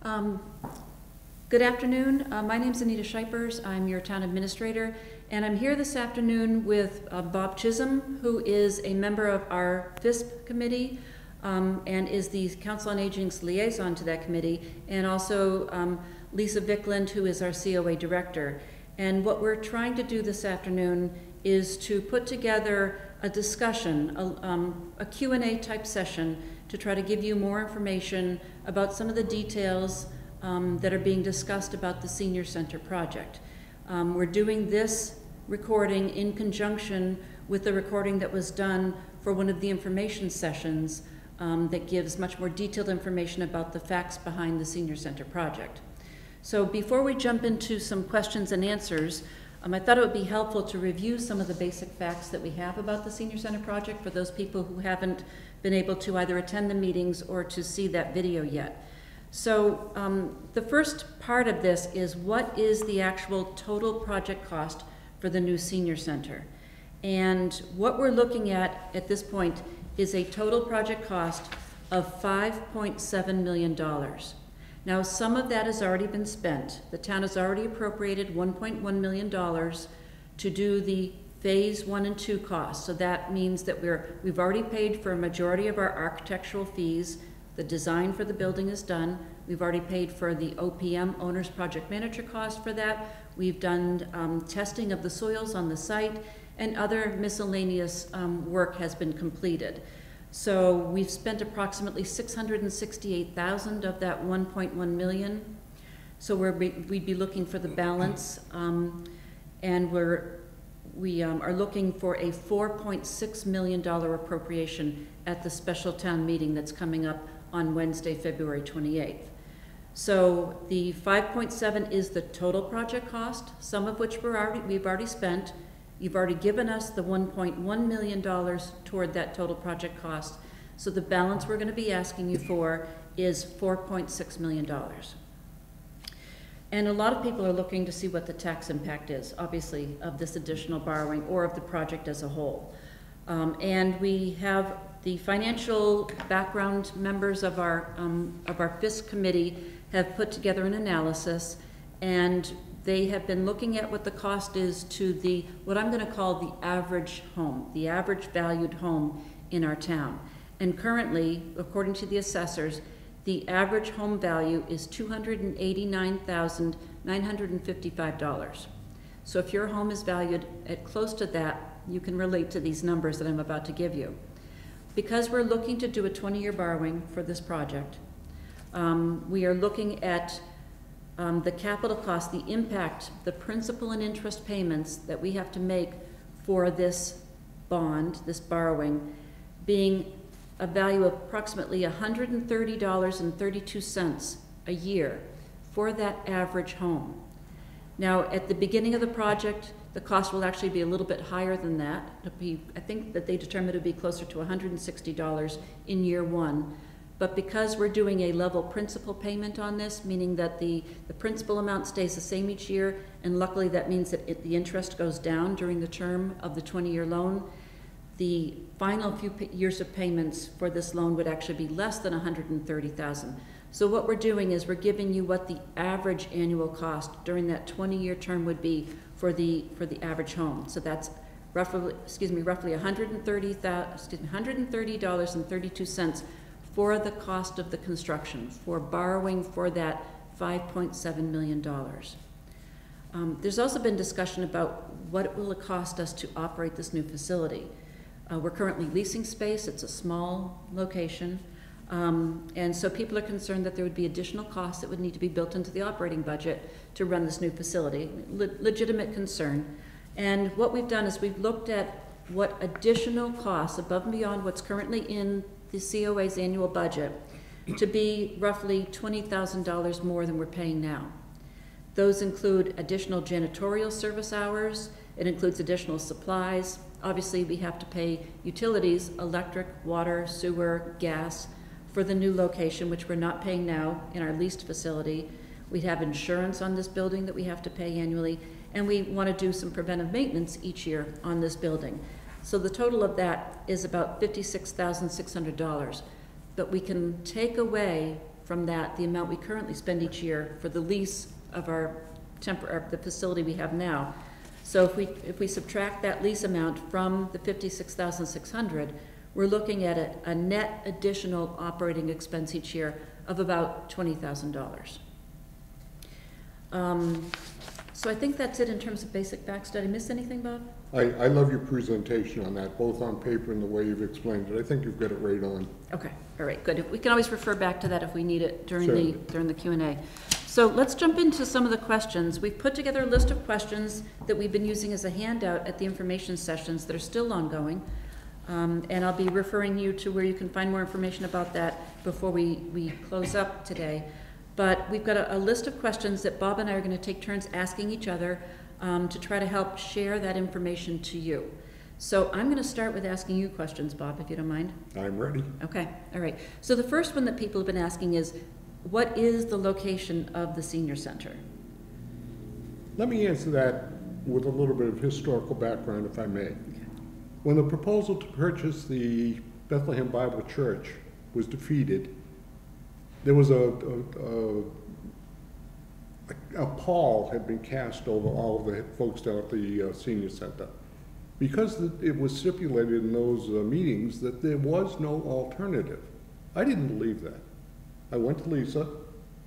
Um, Good afternoon. My name is Anita Shipers. I'm your town administrator, and I'm here this afternoon with Bob Chisholm, who is a member of our FISP committee and is the Council on Aging's liaison to that committee, and also Lisa Vickland, who is our COA director. And what we're trying to do this afternoon is to put together a discussion, a Q&A type session to try to give you more information about some of the details that are being discussed about the Senior Center project. We're doing this recording in conjunction with the recording that was done for one of the information sessions that gives much more detailed information about the facts behind the Senior Center project. So before we jump into some questions and answers, I thought it would be helpful to review some of the basic facts that we have about the Senior Center project for those people who haven't been able to either attend the meetings or to see that video yet. So the first part of this is, what is the actual total project cost for the new Senior Center? And what we're looking at this point is a total project cost of $5.7 million. Now, some of that has already been spent. The town has already appropriated $1.1 million to do the phase 1 and 2 costs. So that means that we've already paid for a majority of our architectural fees. The design for the building is done. We've already paid for the OPM, Owner's Project Manager cost for that. We've done testing of the soils on the site, and other miscellaneous work has been completed. So we've spent approximately $668,000 of that $1.1 million. So we'd be looking for the balance, and we are looking for a $4.6 million appropriation at the special town meeting that's coming up on Wednesday, February 28th. So the 5.7 is the total project cost, some of which we've already spent. You've already given us the $1.1 million toward that total project cost. So the balance we're going to be asking you for is $4.6 million. And a lot of people are looking to see what the tax impact is, obviously, of this additional borrowing or of the project as a whole. And we have the financial background members of our FISC committee have put together an analysis, and they have been looking at what the cost is to what I'm going to call the average home, the average valued home in our town. And currently, according to the assessors, the average home value is $289,955. So if your home is valued at close to that, you can relate to these numbers that I'm about to give you. Because we're looking to do a 20-year borrowing for this project, we are looking at the capital cost, the impact, the principal and interest payments that we have to make for this bond, this borrowing, being a value of approximately $130.32 a year for that average home. Now, at the beginning of the project, the cost will actually be a little bit higher than that. It'll be, I think that they determined it would be closer to $160 in year 1. But because we're doing a level principal payment on this, meaning that the principal amount stays the same each year, and luckily that means that the interest goes down during the term of the 20-year loan, the final few years of payments for this loan would actually be less than $130,000. So what we're doing is we're giving you what the average annual cost during that 20-year term would be for the average home. So that's roughly $130.32 for the cost of the construction, for borrowing for that $5.7 million. There's also been discussion about what it will cost us to operate this new facility. We're currently leasing space. It's a small location. And so people are concerned that there would be additional costs that would need to be built into the operating budget to run this new facility. Legitimate concern. And what we've done is we've looked at what additional costs above and beyond what's currently in the COA's annual budget to be roughly $20,000 more than we're paying now. Those include additional janitorial service hours. It includes additional supplies. Obviously, we have to pay utilities, electric, water, sewer, gas, for the new location, which we're not paying now in our leased facility. We have insurance on this building that we have to pay annually, and we want to do some preventive maintenance each year on this building. So the total of that is about $56,600. But we can take away from that the amount we currently spend each year for the lease of the facility we have now. So if we subtract that lease amount from the $56,600, we're looking at a net additional operating expense each year of about $20,000. So I think that's it in terms of basic facts. Did I miss anything, Bob? I love your presentation on that, both on paper and the way you've explained it. I think you've got it right on. Okay, all right, good. We can always refer back to that if we need it during the Q&A. So let's jump into some of the questions. We've put together a list of questions that we've been using as a handout at the information sessions that are still ongoing. And I'll be referring you to where you can find more information about that before we close up today. But we've got a list of questions that Bob and I are going to take turns asking each other to try to help share that information to you. So I'm going to start with asking you questions, Bob, if you don't mind. I'm ready. Okay, all right. So the first one that people have been asking is, what is the location of the senior center? Let me answer that with a little bit of historical background, if I may. Okay. When the proposal to purchase the Bethlehem Bible Church was defeated, there was a pall had been cast over all of the folks down at the senior center. Because it was stipulated in those meetings that there was no alternative. I didn't believe that. I went to Lisa,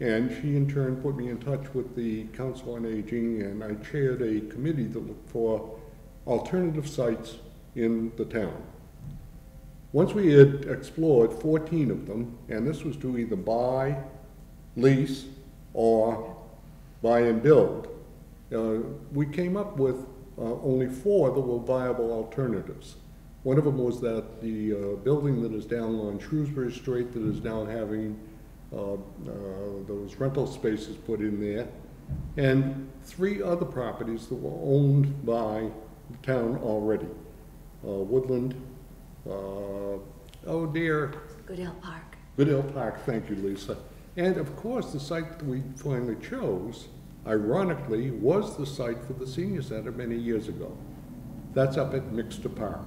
and she in turn put me in touch with the Council on Aging, and I chaired a committee to look for alternative sites in the town. Once we had explored 14 of them, and this was to either buy, lease, or buy and build, we came up with only 4 that were viable alternatives. One of them was that the building that is down on Shrewsbury Street that is now having those rental spaces put in there, and 3 other properties that were owned by the town already. Woodland, Goodale Park. Goodale Park, thank you, Lisa. And of course, the site that we finally chose, ironically, was the site for the senior center many years ago. That's up at Mixter Park.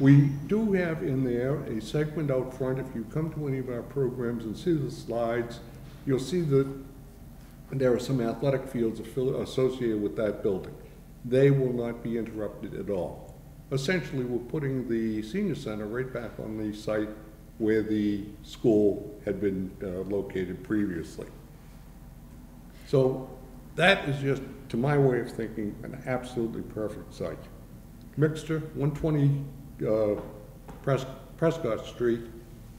We do have in there a segment out front. If you come to any of our programs and see the slides, you'll see that there are some athletic fields associated with that building. They will not be interrupted at all. Essentially, we're putting the senior center right back on the site where the school had been located previously. So that is just, to my way of thinking, an absolutely perfect site. Mixter, 120 Prescott Street,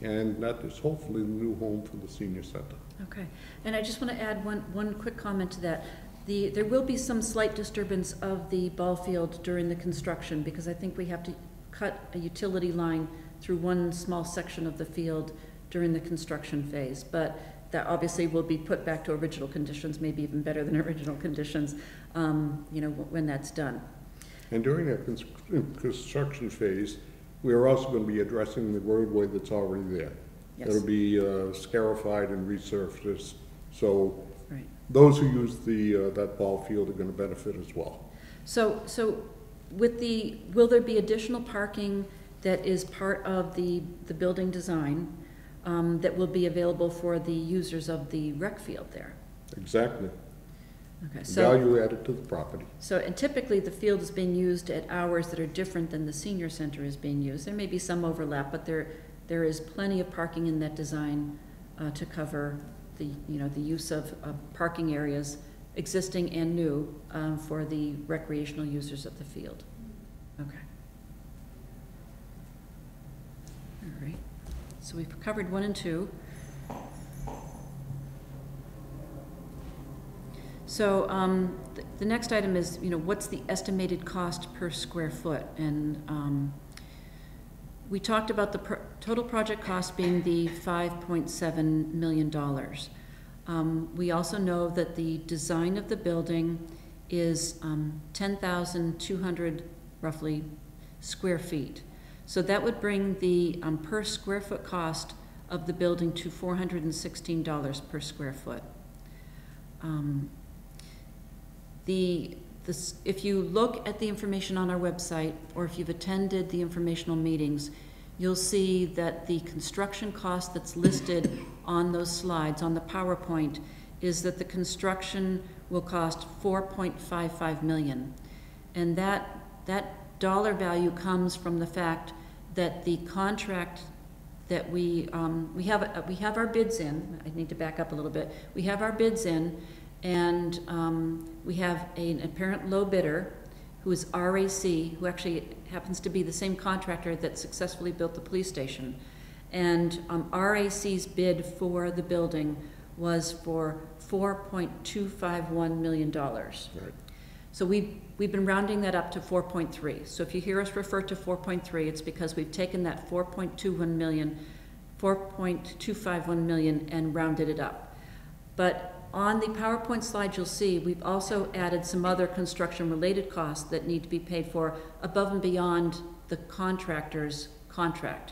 and that is hopefully the new home for the senior center. Okay, and I just want to add one quick comment to that. There will be some slight disturbance of the ball field during the construction, because I think we have to cut a utility line through one small section of the field during the construction phase. But that obviously will be put back to original conditions, maybe even better than original conditions, when that's done. And during that construction phase, we are also going to be addressing the roadway that's already there. Yes. It'll be scarified and resurfaced. So right. Those who use that ball field are going to benefit as well. So will there be additional parking that is part of the building design that will be available for the users of the rec field there? Exactly. Okay, so value added to the property. So, and typically the field is being used at hours that are different than the senior center is being used. There may be some overlap, but there is plenty of parking in that design to cover the use of parking areas, existing and new, for the recreational users of the field. Okay. All right. So we've covered 1 and 2. So the next item is, what's the estimated cost per square foot? And we talked about the total project cost being the $5.7 million. We also know that the design of the building is 10,200 roughly square feet. So that would bring the per square foot cost of the building to $416 per square foot. If you look at the information on our website, or if you've attended the informational meetings, you'll see that the construction cost that's listed on those slides, on the PowerPoint, is that the construction will cost $4.55 million. And that dollar value comes from the fact that the contract that we have our bids in. I need to back up a little bit. We have our bids in, and we have an apparent low bidder who is RAC, who actually happens to be the same contractor that successfully built the police station. And RAC's bid for the building was for $4.251 million. Right. So we've been rounding that up to 4.3. So if you hear us refer to 4.3, it's because we've taken that 4.251 million and rounded it up. But on the PowerPoint slide, you'll see we've also added some other construction-related costs that need to be paid for above and beyond the contractor's contract.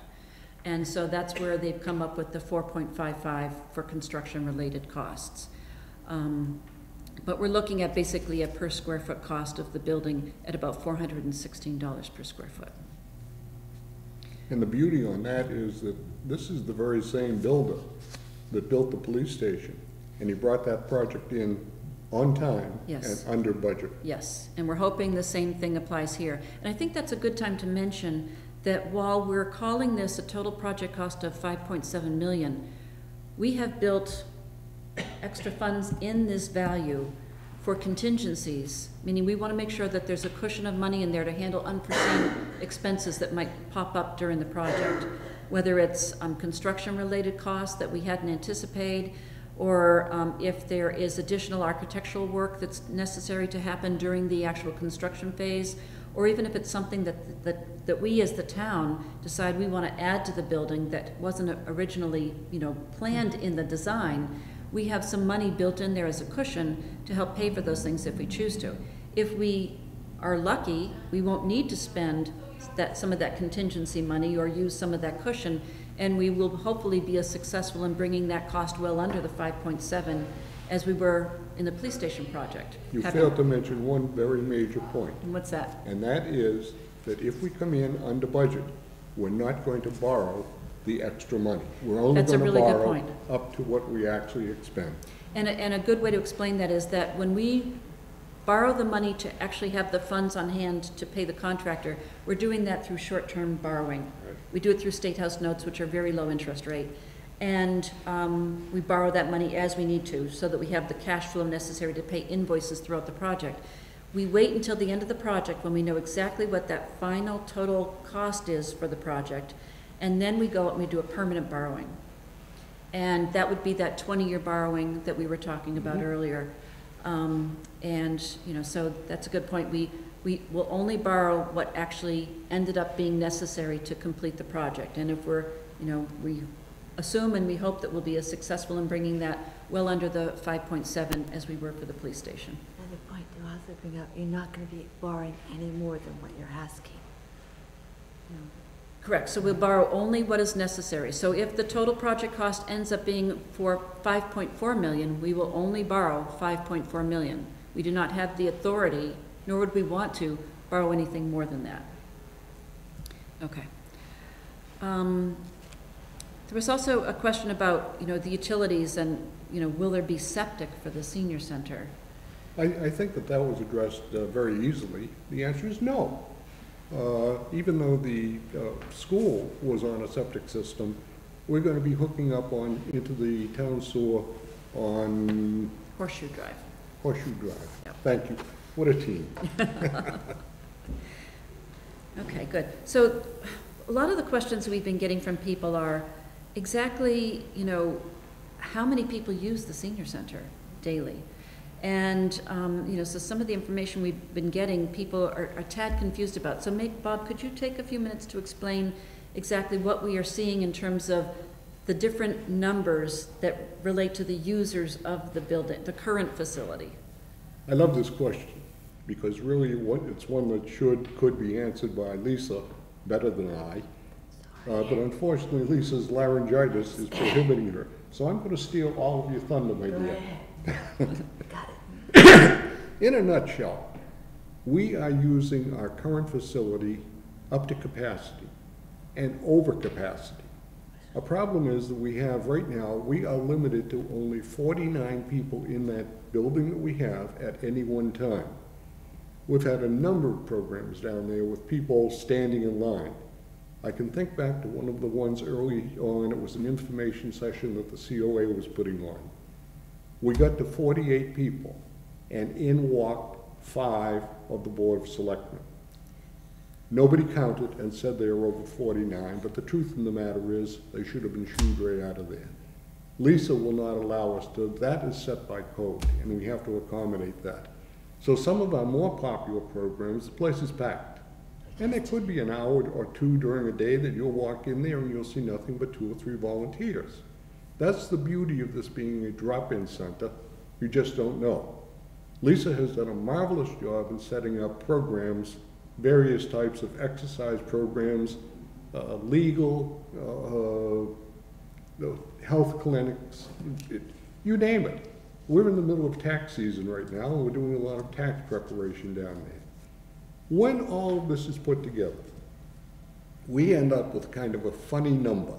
And so that's where they've come up with the 4.55 for construction-related costs. But we're looking at basically a per square foot cost of the building at about $416 per square foot. And the beauty on that is that this is the very same builder that built the police station. And he brought that project in on time. Yes. And under budget. Yes, and we're hoping the same thing applies here. And I think that's a good time to mention that while we're calling this a total project cost of $5.7 million, we have built extra funds in this value for contingencies, meaning we want to make sure that there's a cushion of money in there to handle unforeseen expenses that might pop up during the project, whether it's construction-related costs that we hadn't anticipated, or if there is additional architectural work that's necessary to happen during the actual construction phase, or even if it's something that we as the town decide we want to add to the building that wasn't originally, planned in the design. We have some money built in there as a cushion to help pay for those things if we choose to. If we are lucky, we won't need to spend some of that contingency money or use some of that cushion, and we will hopefully be as successful in bringing that cost well under the 5.7 as we were in the police station project. You failed to mention one very major point. And what's that? And that is that if we come in under budget, we're not going to borrow the extra money. We're only going to borrow up to what we actually expend. And a good way to explain that is that when we borrow the money to actually have the funds on hand to pay the contractor, we're doing that through short-term borrowing. Right. We do it through State House notes, which are very low interest rate. And we borrow that money as we need to so that we have the cash flow necessary to pay invoices throughout the project. We wait until the end of the project when we know exactly what that final total cost is for the project, and then we go out and we do a permanent borrowing. And that would be that 20-year borrowing that we were talking about earlier. So that's a good point. We will only borrow what actually ended up being necessary to complete the project. And if we assume and we hope that we'll be as successful in bringing that well under the 5.7 as we were for the police station. Another point to also bring up, you're not going to be borrowing any more than what you're asking. No. Correct, so we'll borrow only what is necessary. So if the total project cost ends up being for $5.4 million, we will only borrow $5.4 million. We do not have the authority, nor would we want to, borrow anything more than that. Okay. There was also a question about, the utilities and, will there be septic for the senior center? I think that was addressed very easily. The answer is no. Even though the school was on a septic system, we're going to be hooking up into the town sewer on Horseshoe Drive. Horseshoe Drive. Yep. Thank you. What a team. Okay, good. So a lot of the questions we've been getting from people are exactly, how many people use the senior center daily? And, so some of the information we've been getting, people are a tad confused about. So Bob, could you take a few minutes to explain exactly what we are seeing in terms of the different numbers that relate to the users of the building, the current facility? I love this question because really it's one that could be answered by Lisa better than I. But unfortunately, Lisa's laryngitis is prohibiting her. So I'm going to steal all of your thunder, my dear. Got it. In a nutshell, we are using our current facility up to capacity. and overcapacity. A problem is that we have right now, we are limited to only 49 people in that building that we have at any one time. We've had a number of programs down there with people standing in line. I can think back to one of the ones early on, it was an information session that the COA was putting on. We got to 48 people, and in walked 5 of the Board of Selectmen. Nobody counted and said they were over 49, but the truth of the matter is they should have been shooed right out of there. Lisa will not allow us to, that is set by code, and we have to accommodate that. So some of our more popular programs, the place is packed. And there could be an hour or two during a day that you'll walk in there and you'll see nothing but 2 or 3 volunteers. That's the beauty of this being a drop-in center. You just don't know. Lisa has done a marvelous job in setting up programs, various types of exercise programs, legal, health clinics, you name it. We're in the middle of tax season right now, and we're doing a lot of tax preparation down there. When all of this is put together, we end up with kind of a funny number,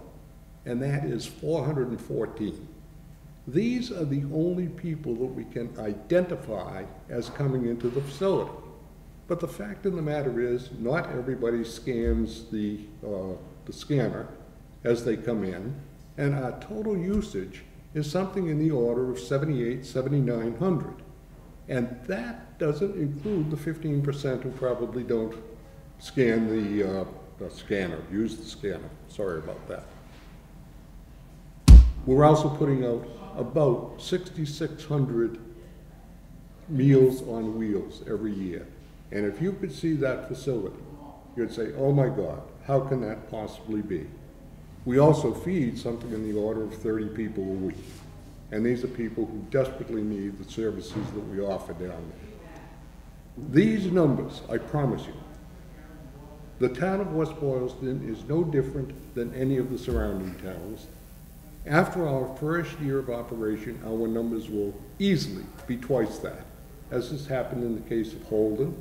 and that is 414. These are the only people that we can identify as coming into the facility. But the fact of the matter is, not everybody scans the scanner as they come in, and our total usage is something in the order of 7,900. And that doesn't include the 15% who probably don't scan the scanner, use the scanner. Sorry about that. We're also putting out about 6,600 Meals on Wheels every year. And if you could see that facility, you'd say, oh my God, how can that possibly be? We also feed something in the order of 30 people a week. And these are people who desperately need the services that we offer down there. These numbers, I promise you, the town of West Boylston is no different than any of the surrounding towns. After our first year of operation, our numbers will easily be twice that, as has happened in the case of Holden,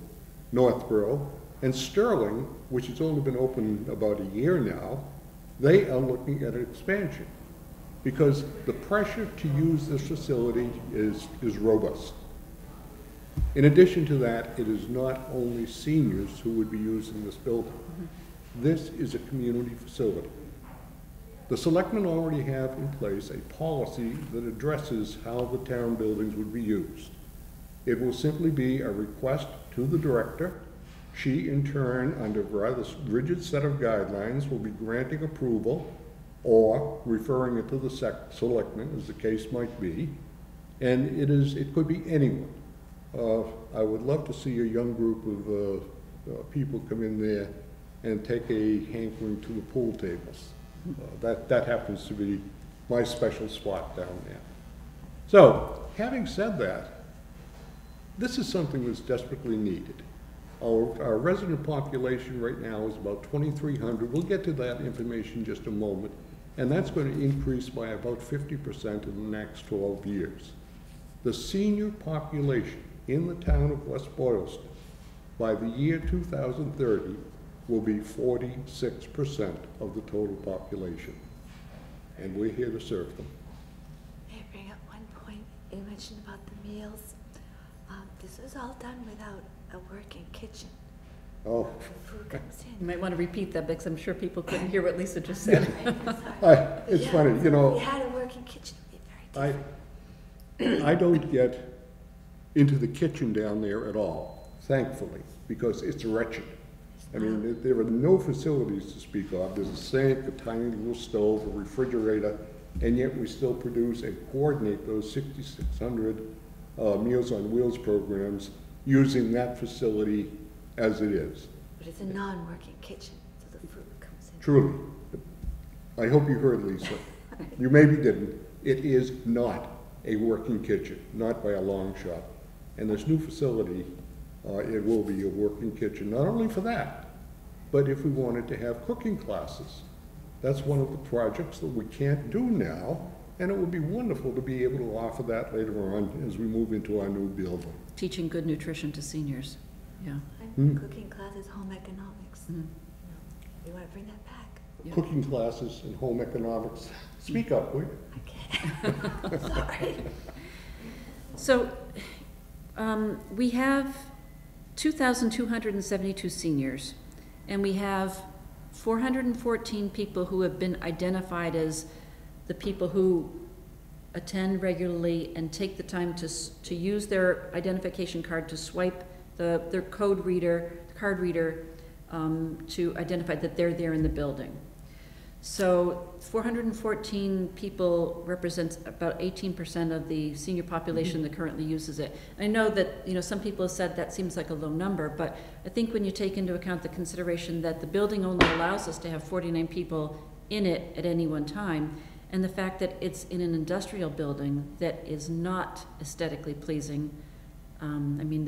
Northborough, and Sterling, which has only been open about a year now. They are looking at an expansion because the pressure to use this facility is robust. In addition to that, it is not only seniors who would be using this building. This is a community facility. The selectmen already have in place a policy that addresses how the town buildings would be used. It will simply be a request to the director. She, in turn, under a rather rigid set of guidelines, will be granting approval or referring it to the selectmen, as the case might be. And it could be anyone. I would love to see a young group of people come in there and take a hankering to the pool tables. That happens to be my special spot down there. So, having said that, this is something that's desperately needed. Our resident population right now is about 2,300. We'll get to that information in just a moment. And that's going to increase by about 50% in the next 12 years. The senior population in the town of West Boylston by the year 2030 will be 46% of the total population. And we're here to serve them. May I bring up one point? You mentioned about the meals. This was all done without a working kitchen. Oh. The food comes You in. might want to repeat that because I'm sure people couldn't hear what Lisa just said. It's funny, you know. If we had a working kitchen, it would be very different. I don't get into the kitchen down there at all, thankfully, because it's wretched. I mean, there are no facilities to speak of. There's a sink, a tiny little stove, a refrigerator, and yet we still produce and coordinate those 6,600 Meals on Wheels programs using that facility as it is. But it's a non-working kitchen, so the food comes in. Truly. I hope you heard Lisa. You maybe didn't. It is not a working kitchen, not by a long shot. And this new facility, it will be a working kitchen, not only for that, but if we wanted to have cooking classes. That's one of the projects that we can't do now, and it would be wonderful to be able to offer that later on as we move into our new building. Teaching good nutrition to seniors. Yeah. And cooking classes, home economics. You want to bring that back? Yeah. cooking classes and home economics. Speak up, will you? Okay. Sorry. So, we have 2,272 seniors, and we have 414 people who have been identified as the people who attend regularly and take the time to use their identification card to swipe their card reader, to identify that they're there in the building. So 414 people represents about 18% of the senior population that currently uses it. I know that, you know, some people have said that seems like a low number, but I think when you take into account the consideration that the building only allows us to have 49 people in it at any one time, and the fact that it's in an industrial building that is not aesthetically pleasing, I mean,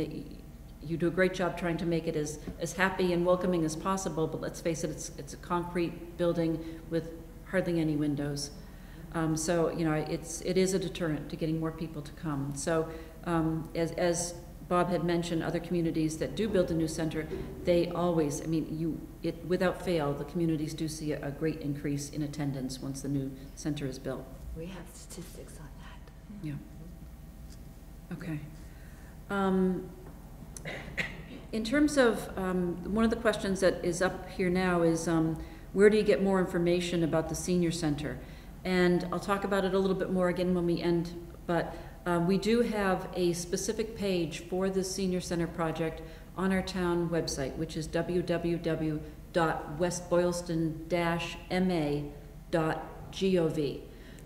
you do a great job trying to make it as happy and welcoming as possible, but let's face it, it's a concrete building with hardly any windows. So, you know, it is a deterrent to getting more people to come. So, as Bob had mentioned, other communities that do build a new center, they always, I mean, without fail, the communities do see a great increase in attendance once the new center is built. We have statistics on that. Yeah. Okay. In terms of, one of the questions that is up here now is, where do you get more information about the senior center? And I'll talk about it a little bit more again when we end, but we do have a specific page for the senior center project on our town website, which is www.westboylston-ma.gov.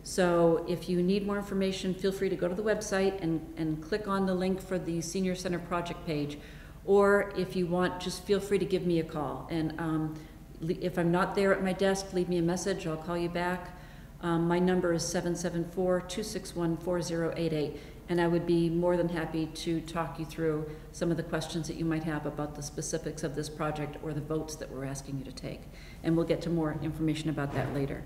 So if you need more information, feel free to go to the website and click on the link for the Senior Center project page. Or if you want, just feel free to give me a call. And if I'm not there at my desk, leave me a message, I'll call you back. My number is 774-261-4088. And I would be more than happy to talk you through some of the questions that you might have about the specifics of this project or the votes that we're asking you to take. And we'll get to more information about that later.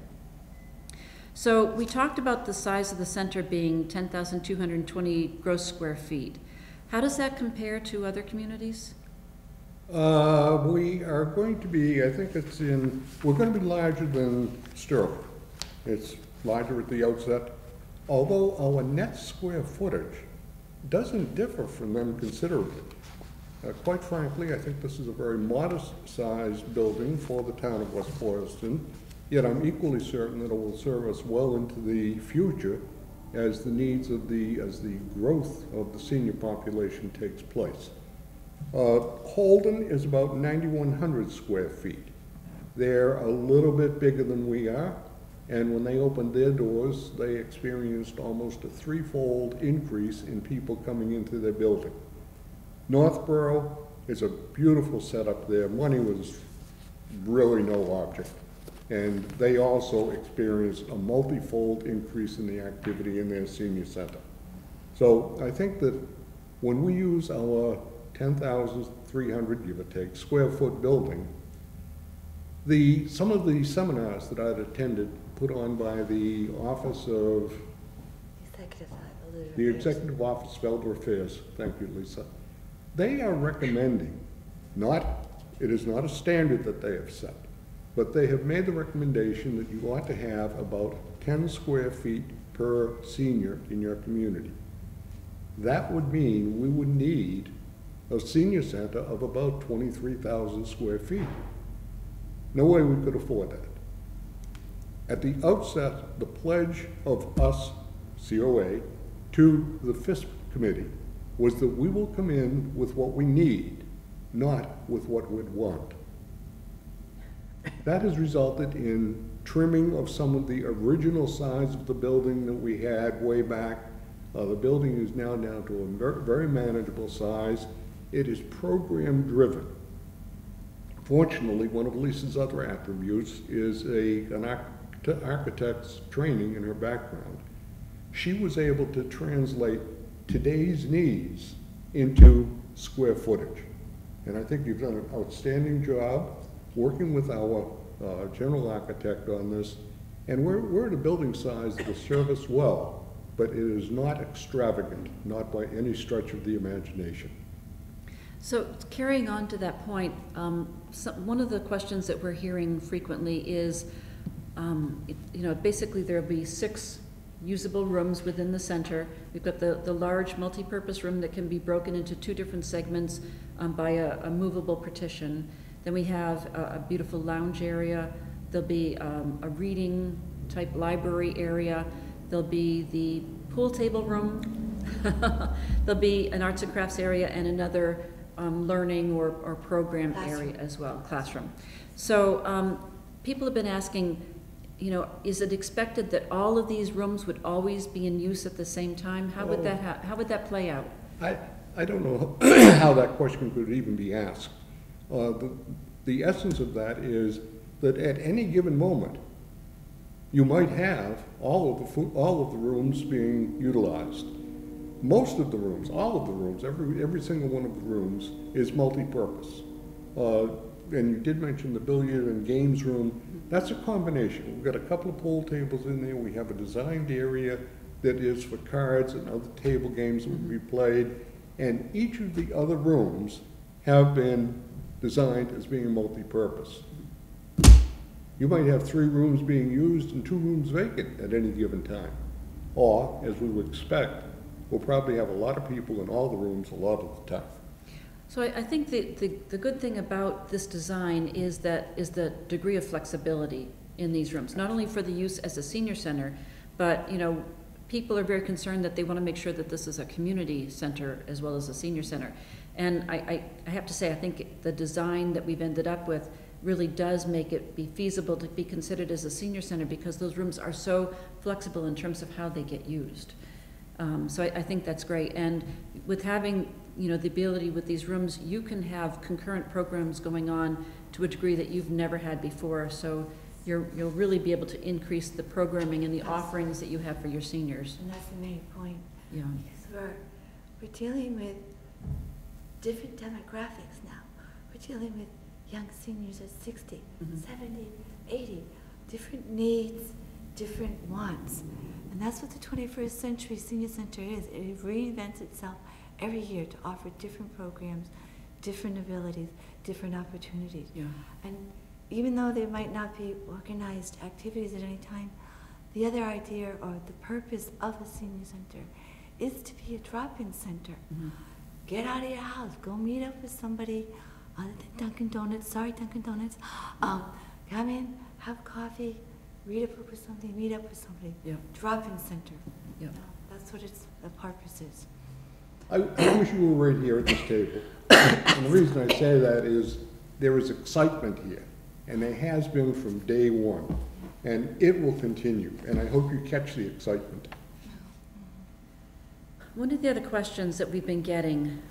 So we talked about the size of the center being 10,220 gross square feet. How does that compare to other communities? We are going to be, I think we're going to be larger than Sterling. It's larger at the outset, although our net square footage doesn't differ from them considerably. Quite frankly, I think this is a very modest-sized building for the town of West Boylston. Yet I'm equally certain that it will serve us well into the future as the needs of as the growth of the senior population takes place. Holden is about 9,100 square feet. They're a little bit bigger than we are, and when they opened their doors, they experienced almost a threefold increase in people coming into their building. Northborough is a beautiful setup there. Money was really no object. And they also experienced a multifold increase in the activity in their senior center. So I think that when we use our 10,300, give or take, square foot building, some of the seminars that I'd attended put on by the Office of the Executive Office of Elder Affairs, thank you, Lisa, they are recommending, it is not a standard that they have set, but they have made the recommendation that you ought to have about 10 square feet per senior in your community. That would mean we would need a senior center of about 23,000 square feet. No way we could afford that. At the outset, the pledge of us, COA, to the FISP committee was that we will come in with what we need, not with what we'd want. That has resulted in trimming of some of the original size of the building that we had way back. The building is now down to a very manageable size. It is program driven. Fortunately, one of Lisa's other attributes is an architect's training in her background. She was able to translate today's needs into square footage. And I think you've done an outstanding job working with our general architect on this. And we're at a building size that will serve us well, but it is not extravagant, not by any stretch of the imagination. So carrying on to that point, one of the questions that we're hearing frequently is, basically there'll be 6 usable rooms within the center. We've got the large multi-purpose room that can be broken into 2 different segments by a movable partition. Then we have a beautiful lounge area. There'll be a reading type library area. There'll be the pool table room. There'll be an arts and crafts area and another learning or program area as well, classroom. So people have been asking, is it expected that all of these rooms would always be in use at the same time? How would that play out? I don't know how that question could even be asked. The essence of that is that at any given moment, you might have all of the rooms being utilized. Most of the rooms, all of the rooms, every single one of the rooms is multi-purpose. And you did mention the billiard and games room. That's a combination. We've got a couple of pool tables in there. We have a designed area that is for cards and other table games that will be played. And each of the other rooms have been designed as being multi-purpose. You might have 3 rooms being used and 2 rooms vacant at any given time. Or, as we would expect, we'll probably have a lot of people in all the rooms a lot of the time. So I think the good thing about this design is the degree of flexibility in these rooms, not only for the use as a senior center, but people are very concerned that they want to make sure that this is a community center as well as a senior center. And I have to say, I think the design that we've ended up with really does make it be feasible to be considered as a senior center because those rooms are so flexible in terms of how they get used. So I think that's great. And with having the ability with these rooms, you can have concurrent programs going on to a degree that you've never had before. So you'll really be able to increase the programming and the offerings that you have for your seniors. And that's the main point. Yeah. Because we're dealing with different demographics now. We're dealing with young seniors at 60, 70, 80, different needs, different wants. And that's what the 21st Century Senior Center is. It reinvents itself every year to offer different programs, different abilities, different opportunities. Yeah. And even though they might not be organized activities at any time, the other idea or the purpose of a senior center is to be a drop-in center. Get out of your house, go meet up with somebody other than Dunkin' Donuts. Sorry, Dunkin' Donuts. Come in, have coffee, read a book with somebody, meet up with somebody. Yeah. Drop-in center. Yeah. That's what the purpose is. I wish you were right here at this table. And the reason I say that is there is excitement here, and there has been from day one, and it will continue, and I hope you catch the excitement. One of the other questions that we've been getting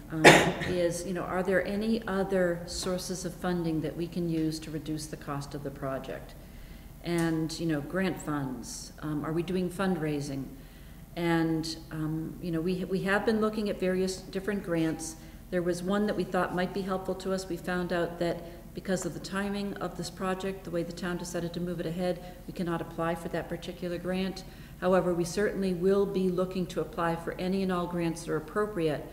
is, are there any other sources of funding that we can use to reduce the cost of the project? And, grant funds, are we doing fundraising? And, we have been looking at various different grants. There was one that we thought might be helpful to us. We found out that because of the timing of this project, the way the town decided to move it ahead, we cannot apply for that particular grant. However, we certainly will be looking to apply for any and all grants that are appropriate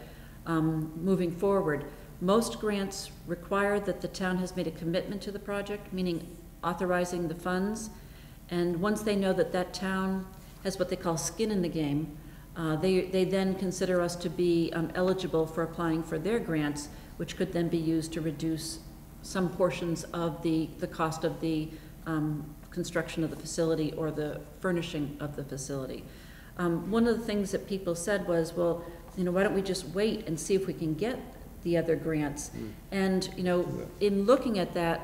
moving forward. Most grants require that the town has made a commitment to the project, meaning authorizing the funds. And once they know that that town has what they call skin in the game, they then consider us to be eligible for applying for their grants, which could then be used to reduce some portions of the cost of the construction of the facility or the furnishing of the facility. One of the things that people said was, well, why don't we just wait and see if we can get the other grants? And, in looking at that,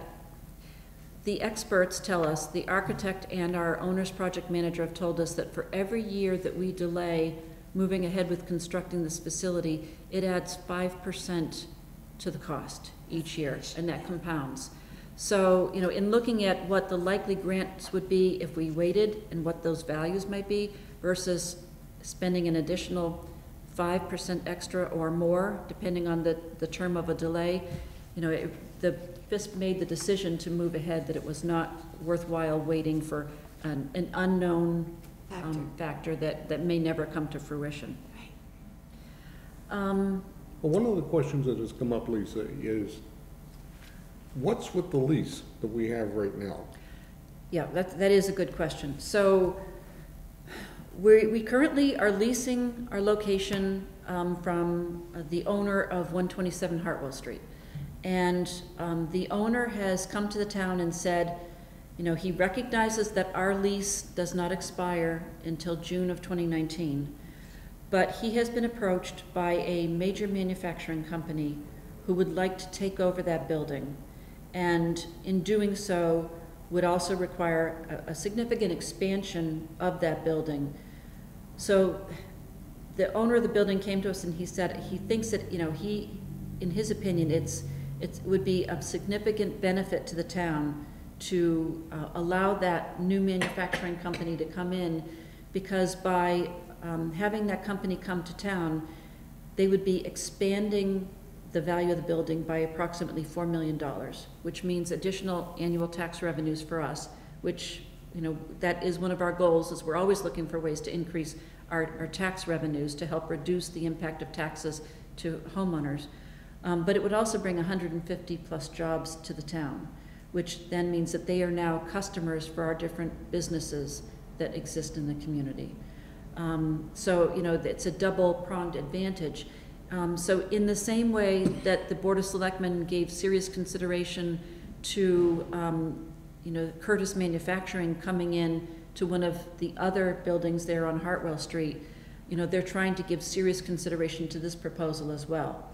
the experts tell us, the architect and our owner's project manager have told us that for every year that we delay moving ahead with constructing this facility, it adds 5% to the cost each year, and that compounds. So, in looking at what the likely grants would be if we waited and what those values might be versus spending an additional 5% extra or more, depending on the term of a delay, the FISP made the decision to move ahead that it was not worthwhile waiting for an unknown factor that may never come to fruition. Right. Well, one of the questions that has come up, Lisa, is what's with the lease that we have right now? Yeah, that is a good question. So we currently are leasing our location from the owner of 127 Hartwell Street. And the owner has come to the town and said, you know, he recognizes that our lease does not expire until June of 2019, but he has been approached by a major manufacturing company who would like to take over that building. And in doing so, would also require a significant expansion of that building. So the owner of the building came to us and he said he thinks that, you know, in his opinion, it would be of significant benefit to the town to allow that new manufacturing company to come in, because by having that company come to town, they would be expanding the value of the building by approximately $4 million, which means additional annual tax revenues for us, which, you know, that is one of our goals, is we're always looking for ways to increase our tax revenues to help reduce the impact of taxes to homeowners. But it would also bring 150 plus jobs to the town, which then means that they are now customers for our different businesses that exist in the community. So, you know, it's a double-pronged advantage. So in the same way that the Board of Selectmen gave serious consideration to, you know, Curtis Manufacturing coming in to one of the other buildings there on Hartwell Street, you know, they're trying to give serious consideration to this proposal as well.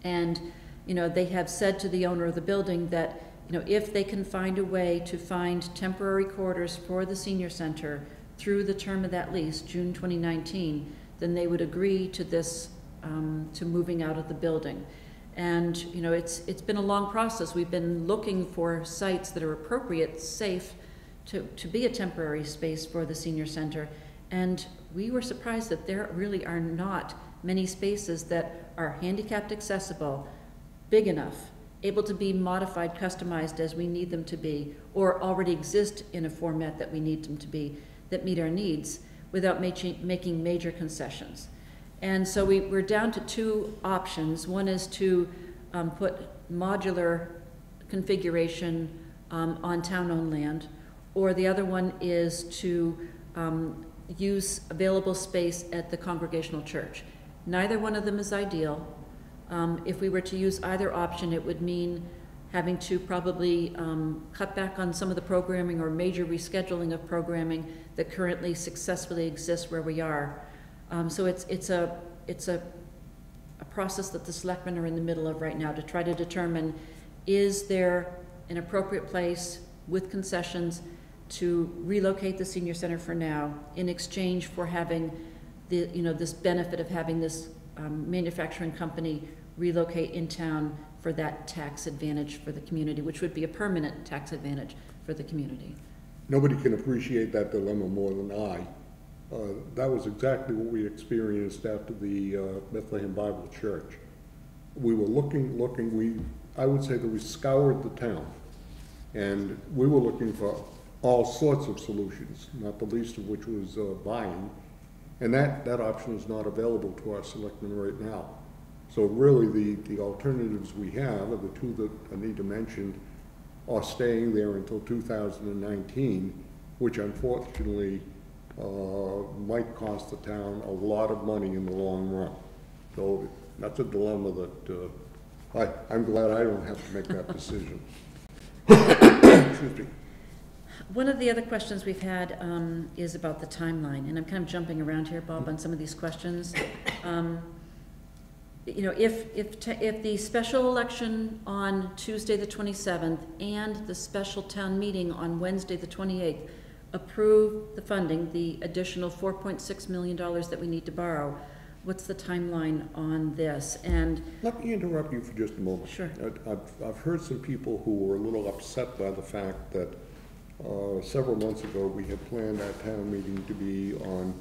And, you know, they have said to the owner of the building that, you know, if they can find a way to find temporary quarters for the senior center through the term of that lease, June 2019, then they would agree to this, to moving out of the building. And, you know, it's been a long process. We've been looking for sites that are appropriate, safe, to be a temporary space for the senior center. And we were surprised that there really are not many spaces that are handicapped accessible, big enough, able to be modified, customized as we need them to be, or already exist in a format that we need them to be, that meet our needs, without making major concessions. And so we're down to two options. One is to put modular configuration on town-owned land, or the other one is to use available space at the Congregational Church. Neither one of them is ideal. If we were to use either option, it would mean having to probably cut back on some of the programming or major rescheduling of programming that currently successfully exists where we are. So it's a process that the selectmen are in the middle of right now to try to determine, is there an appropriate place with concessions to relocate the senior center for now in exchange for having the, you know, this benefit of having this manufacturing company relocate in town for that tax advantage for the community, which would be a permanent tax advantage for the community. Nobody can appreciate that dilemma more than I. That was exactly what we experienced after the Bethlehem Bible Church. We were looking, I would say that we scoured the town, and we were looking for all sorts of solutions, not the least of which was buying, and that option is not available to our selectmen right now. So really the alternatives we have are the two that Anita mentioned, are staying there until 2019, which unfortunately might cost the town a lot of money in the long run. So that's a dilemma that I'm glad I don't have to make that decision. Excuse me. One of the other questions we've had is about the timeline, and I'm kind of jumping around here, Bob, on some of these questions. You know, if the special election on Tuesday the 27th and the special town meeting on Wednesday the 28th approve the funding, the additional $4.6 million that we need to borrow, what's the timeline on this? And let me interrupt you for just a moment. Sure. I've heard some people who were a little upset by the fact that several months ago we had planned our town meeting to be on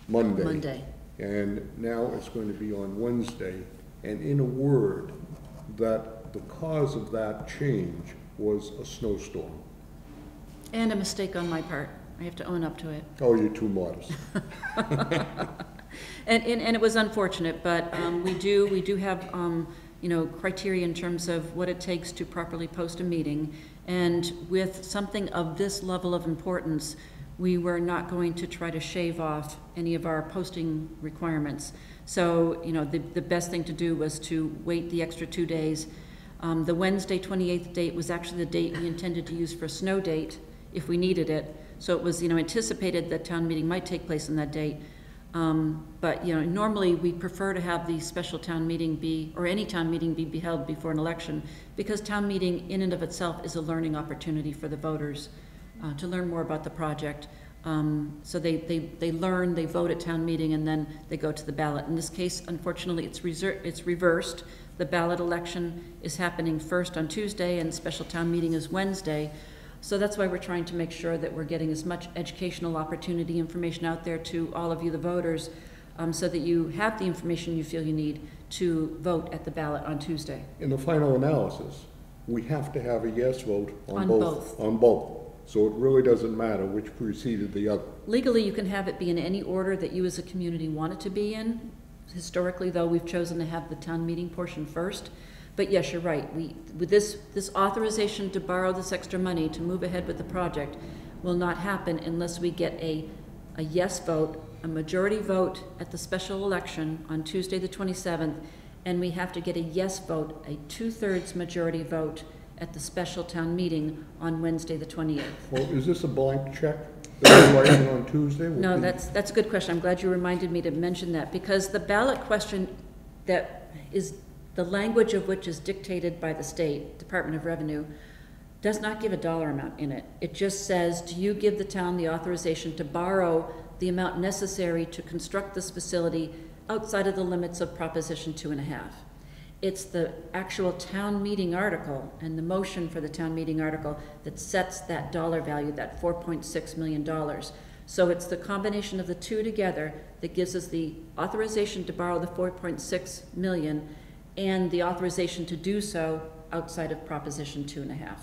Monday. And now it's going to be on Wednesday. And in a word, that the cause of that change was a snowstorm. And a mistake on my part. I have to own up to it. Oh, you're too modest. And it was unfortunate, but we do have, you know, criteria in terms of what it takes to properly post a meeting. And with something of this level of importance, we were not going to try to shave off any of our posting requirements. So, you know, the best thing to do was to wait the extra 2 days. The Wednesday 28th date was actually the date we intended to use for a snow date if we needed it. So it was, you know, anticipated that town meeting might take place on that date. But, you know, normally we prefer to have the special town meeting be, or any town meeting be held before an election, because town meeting in and of itself is a learning opportunity for the voters to learn more about the project. So they learn, they vote at town meeting, and then they go to the ballot. In this case, unfortunately, it's reversed. The ballot election is happening first on Tuesday, and special town meeting is Wednesday. So that's why we're trying to make sure that we're getting as much educational opportunity information out there to all of you, the voters, so that you have the information you feel you need to vote at the ballot on Tuesday. In the final analysis, we have to have a yes vote on On both. both. On both. So it really doesn't matter which preceded the other. Legally, you can have it be in any order that you as a community want it to be in. Historically, though, we've chosen to have the town meeting portion first. But yes, you're right. With this authorization to borrow this extra money to move ahead with the project will not happen unless we get a yes vote, a majority vote at the special election on Tuesday the 27th, and we have to get a yes vote, a 2/3 majority vote at the special town meeting on Wednesday the 28th. Well, is this a blank check that we're writing on Tuesday? No, that's a good question. I'm glad you reminded me to mention that, because the ballot question that is the language of which is dictated by the state Department of Revenue does not give a dollar amount in it. It just says, do you give the town the authorization to borrow the amount necessary to construct this facility outside of the limits of Proposition 2.5? It's the actual town meeting article and the motion for the town meeting article that sets that dollar value, that $4.6 million. So it's the combination of the two together that gives us the authorization to borrow the $4.6 million and the authorization to do so outside of Proposition 2.5.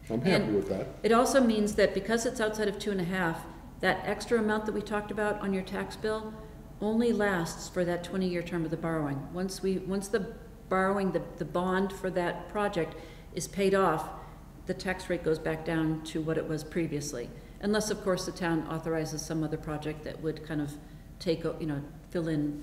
I'm happy with that. It also means that because it's outside of 2.5, that extra amount that we talked about on your tax bill only lasts for that 20-year term of the borrowing. Once the borrowing, the bond for that project is paid off, the tax rate goes back down to what it was previously. Unless, of course, the town authorizes some other project that would kind of take, you know, fill in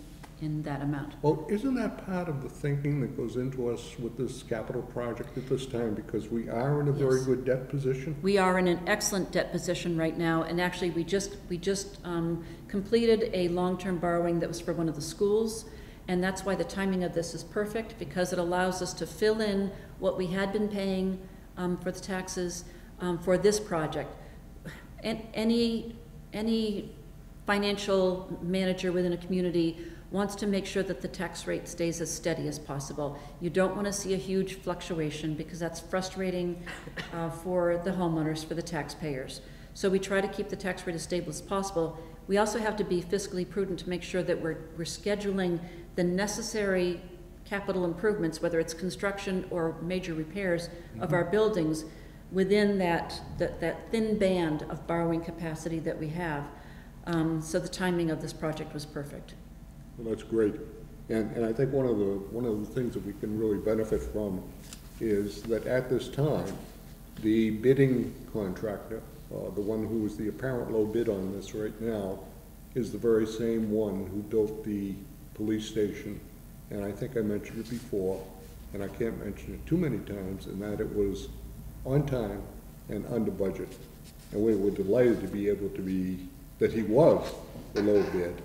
that amount. Well, isn't that part of the thinking that goes into us with this capital project at this time? Because we are in a very Yes. good debt position? We are in an excellent debt position right now, and actually we just completed a long-term borrowing that was for one of the schools, and that's why the timing of this is perfect, because it allows us to fill in what we had been paying for the taxes for this project. And any financial manager within a community wants to make sure that the tax rate stays as steady as possible. You don't want to see a huge fluctuation because that's frustrating for the homeowners, for the taxpayers. So we try to keep the tax rate as stable as possible. We also have to be fiscally prudent to make sure that we're scheduling the necessary capital improvements, whether it's construction or major repairs of our buildings, within that thin band of borrowing capacity that we have. So the timing of this project was perfect. Well, that's great. And I think one of the things that we can really benefit from is that at this time, the bidding contractor, the one who is the apparent low bid on this right now, is the very same one who built the police station. And I think I mentioned it before, and I can't mention it too many times, in that it was on time and under budget. And we were delighted to be able to be, that he was the low bid,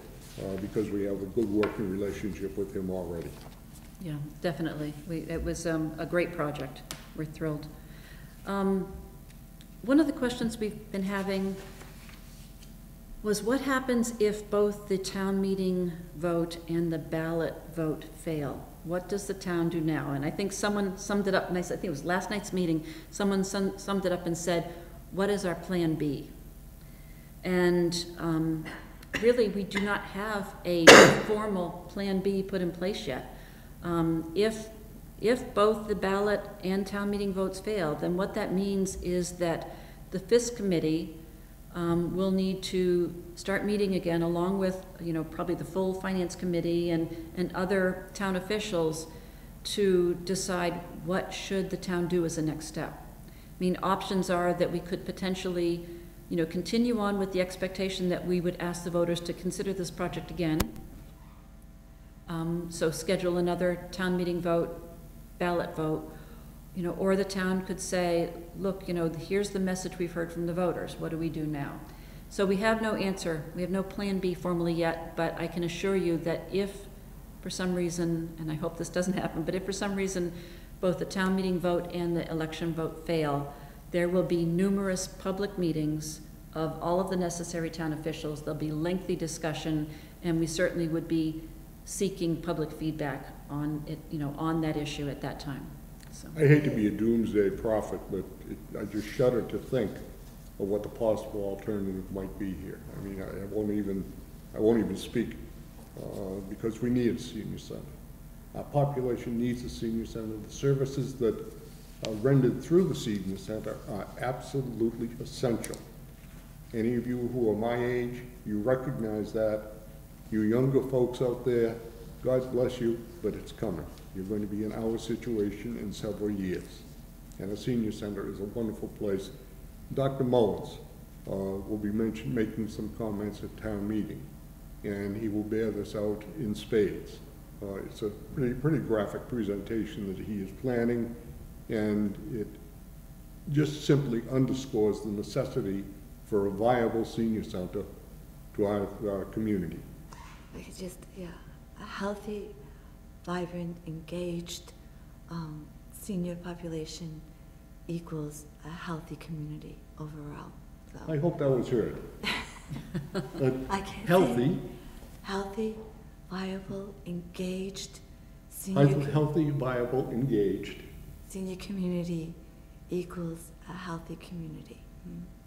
because we have a good working relationship with him already. Yeah, definitely. It was a great project. We're thrilled. One of the questions we've been having was what happens if both the town meeting vote and the ballot vote fail? What does the town do now? And I think someone summed it up, and I think it was last night's meeting, someone summed it up and said, what is our plan B? And really, we do not have a formal plan B put in place yet. If both the ballot and town meeting votes fail, then what that means is that the FISC committee we'll need to start meeting again along with, probably the full finance committee and other town officials to decide what should the town do as a next step. I mean, options are that we could potentially, continue on with the expectation that we would ask the voters to consider this project again. So schedule another town meeting vote, ballot vote, or the town could say, look, here's the message we've heard from the voters. What do we do now? So we have no answer. We have no plan B formally yet, but I can assure you that if for some reason, and I hope this doesn't happen, but if for some reason both the town meeting vote and the election vote fail, there will be numerous public meetings of all of the necessary town officials. There'll be lengthy discussion, and we certainly would be seeking public feedback on it, on that issue at that time. So. I hate to be a doomsday prophet, but I just shudder to think of what the possible alternative might be here. I mean, I won't even speak because we need a senior center. Our population needs a senior center. The services that are rendered through the senior center are absolutely essential. Any of you who are my age, you recognize that. You younger folks out there, God bless you, but it's coming. You're going to be in our situation in several years. And a senior center is a wonderful place. Dr. Mullins will be making some comments at town meeting, and he will bear this out in spades. It's a pretty graphic presentation that he is planning, and it just simply underscores the necessity for a viable senior center to our community. It's just, a healthy, vibrant, engaged senior population equals a healthy community overall. So. I hope that was heard. I can't healthy. Healthy, viable, engaged senior. Healthy, viable, engaged. Senior community equals a healthy community.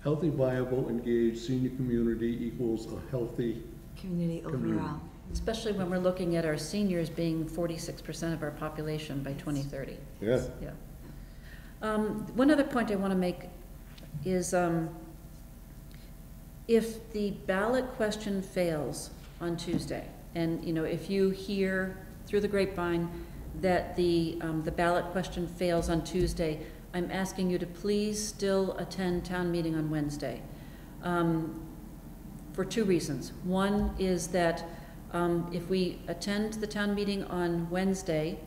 Healthy, viable, engaged senior community equals a healthy community overall. Especially when we're looking at our seniors being 46% of our population by 2030. Yeah. Yeah. One other point I want to make is if the ballot question fails on Tuesday, and if you hear through the grapevine that the ballot question fails on Tuesday, I'm asking you to please still attend town meeting on Wednesday for two reasons. One is that if we attend the town meeting on Wednesday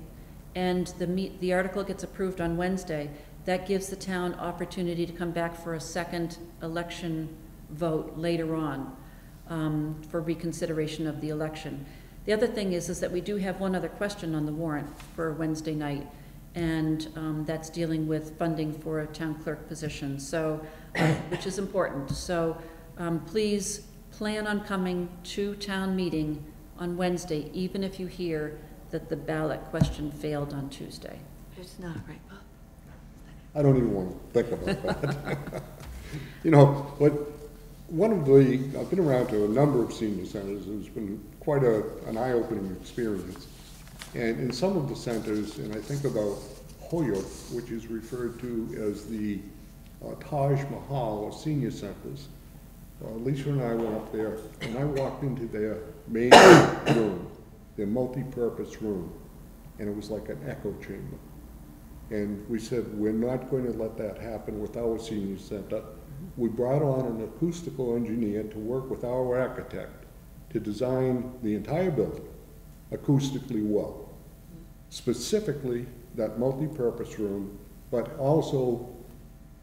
and the article gets approved on Wednesday, that gives the town opportunity to come back for a second election vote later on for reconsideration of the election. The other thing is that we do have one other question on the warrant for Wednesday night, and that's dealing with funding for a town clerk position, so which is important. So please plan on coming to town meeting on Wednesday, even if you hear that the ballot question failed on Tuesday. It's not right, Bob. I don't even want to think about that. But I've been around to a number of senior centers. It's been quite an eye-opening experience. And in some of the centers, and I think about Holyoke, which is referred to as the Taj Mahal of senior centers, Lisa and I went up there, and I walked into their main room, their multi-purpose room, and it was like an echo chamber. And we said, we're not going to let that happen with our senior center. We brought on an acoustical engineer to work with our architect to design the entire building acoustically well. Specifically, that multi-purpose room, but also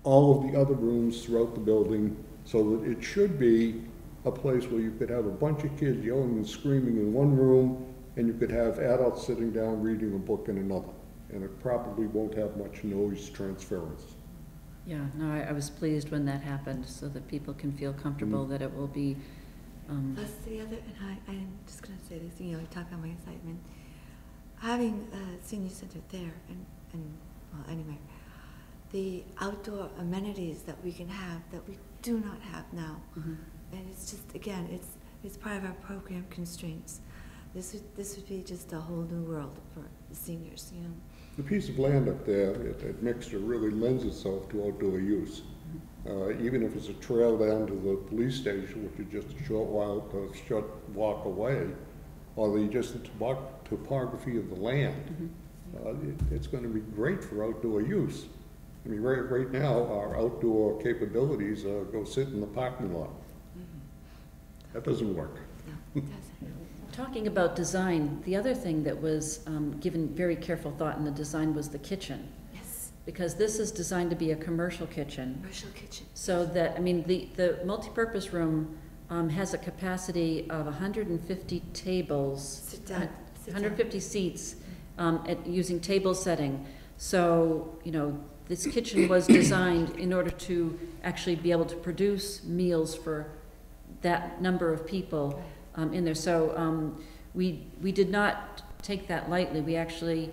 all of the other rooms throughout the building, so that it should be a place where you could have a bunch of kids yelling and screaming in one room, and you could have adults sitting down reading a book in another. And it probably won't have much noise transference. Yeah, no, I was pleased when that happened, so that people can feel comfortable that it will be. Plus the other, and I'm just going to say this, you talk about my excitement. Having a senior center there, and well, anyway, the outdoor amenities that we can have that we do not have now. And it's just, again, it's part of our program constraints. This would be just a whole new world for the seniors, you know. The piece of land up there at Mixter really lends itself to outdoor use. Even if it's a trail down to the police station, which is just a short walk away, or just the topography of the land, it's going to be great for outdoor use. I mean, right now, our outdoor capabilities go sit in the parking lot. That doesn't work. No, it doesn't. Talking about design, the other thing that was given very careful thought in the design was the kitchen. Yes, Because this is designed to be a commercial kitchen. commercial kitchen. So that, I mean, the multipurpose room has a capacity of 150 tables. Sit down. Sit down. 150 seats using table setting. So, you know, this kitchen was designed in order to actually be able to produce meals for that number of people in there. So we did not take that lightly. We actually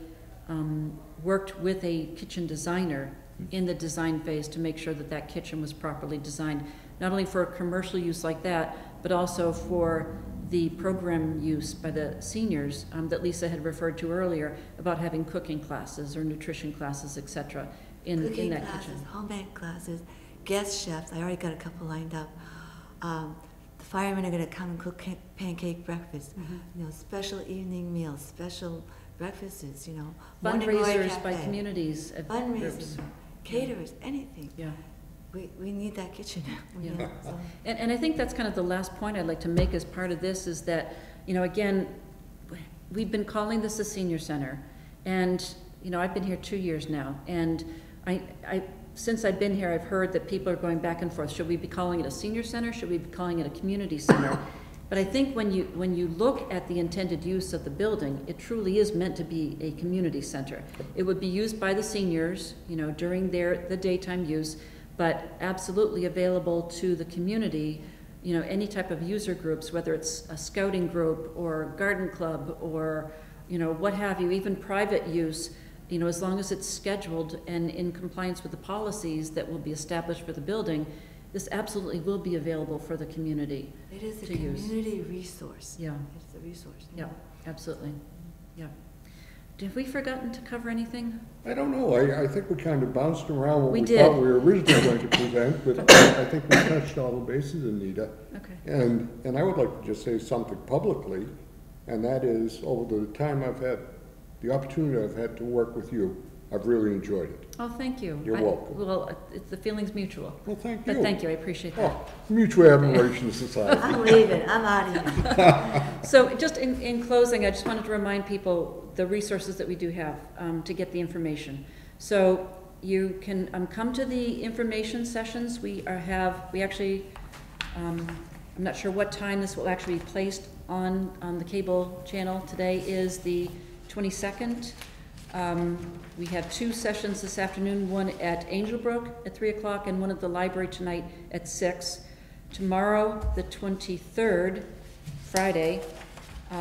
worked with a kitchen designer in the design phase to make sure that that kitchen was properly designed, not only for commercial use like that, but also for the program use by the seniors that Lisa had referred to earlier about having cooking classes or nutrition classes, etc. in that classes, kitchen. homemade classes, guest chefs. I already got a couple lined up. The firemen are going to come and cook pancake breakfast. You know, special evening meals, special breakfasts. You know, morning glory Fundraisers by cafe, communities. fundraisers, groups. caterers, anything. Yeah. We need that kitchen. You Yeah. know, so. And I think that's kind of the last point I'd like to make as part of this is that, you know, again, we've been calling this a senior center. And, you know, I've been here 2 years now. And since I've been here, I've heard that people are going back and forth. Should we be calling it a senior center? Should we be calling it a community center? But I think when you look at the intended use of the building, it truly is meant to be a community center. It would be used by the seniors, you know, during the daytime use, but absolutely available to the community, you know, any type of user groups, whether it's a scouting group or garden club or, you know, what have you, even private use, you know, as long as it's scheduled and in compliance with the policies that will be established for the building, this absolutely will be available for the community. It is a to use. community resource. Yeah, It's a resource. yeah, absolutely, yeah. Have we forgotten to cover anything? I don't know, I think we kind of bounced around what We we did. thought we were originally going to present, but I think we touched all the bases, Anita. Okay. And I would like to just say something publicly, and that is, over the time the opportunity I've had to work with you, I've really enjoyed it. Oh, thank you. You're welcome. Well, the feeling's mutual. Well, thank you. But thank you, I appreciate that. Oh, Mutual Admiration Society. I'm leaving. I'm out of here. So just in closing, I just wanted to remind people the resources that we do have to get the information. So you can come to the information sessions. We actually, I'm not sure what time this will actually be placed on the cable channel. Today is the 22nd. We have 2 sessions this afternoon, one at Angel Brook at 3 o'clock and one at the library tonight at 6. Tomorrow, the 23rd, Friday,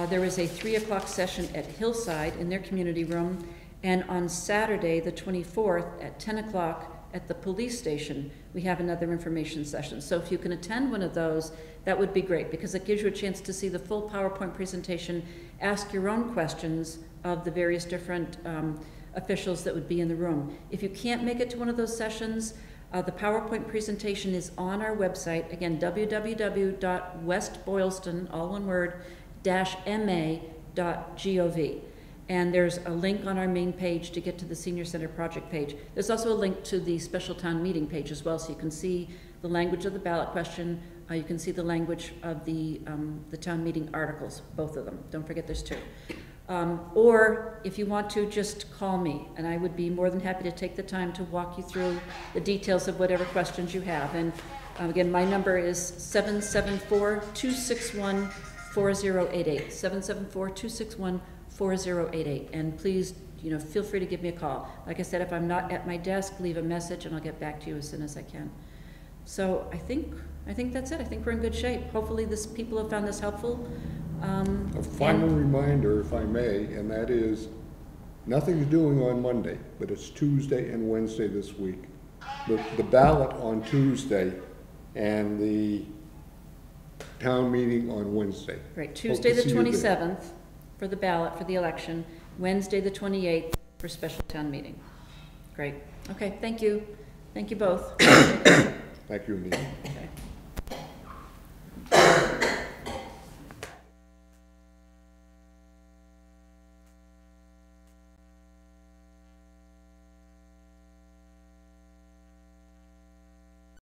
there is a 3 o'clock session at Hillside in their community room. And on Saturday, the 24th, at 10 o'clock at the police station, we have another information session. So if you can attend one of those, that would be great, because it gives you a chance to see the full PowerPoint presentation, ask your own questions of the various different officials that would be in the room. If you can't make it to one of those sessions, the PowerPoint presentation is on our website, again, www.westboylston, all one word, -ma.gov. And there's a link on our main page to get to the Senior Center project page. There's also a link to the special town meeting page as well, so you can see the language of the ballot question. You can see the language of the town meeting articles, both of them. Don't forget there's 2. Or if you want to, just call me, and I would be more than happy to take the time to walk you through the details of whatever questions you have. And again, my number is 774-261-4088, 774-261-4088. And please, you know, feel free to give me a call. Like I said, if I'm not at my desk, leave a message and I'll get back to you as soon as I can. So I think that's it. I think we're in good shape. Hopefully people have found this helpful. A final reminder, if I may, and that is, nothing's doing on Monday, but it's Tuesday and Wednesday this week. The ballot on Tuesday and the town meeting on Wednesday. Right, Tuesday the to see you there. 27th for the ballot for the election, Wednesday, the 28th, for special town meeting. Great. Okay, thank you. Thank you both. Thank you, Anita. Okay.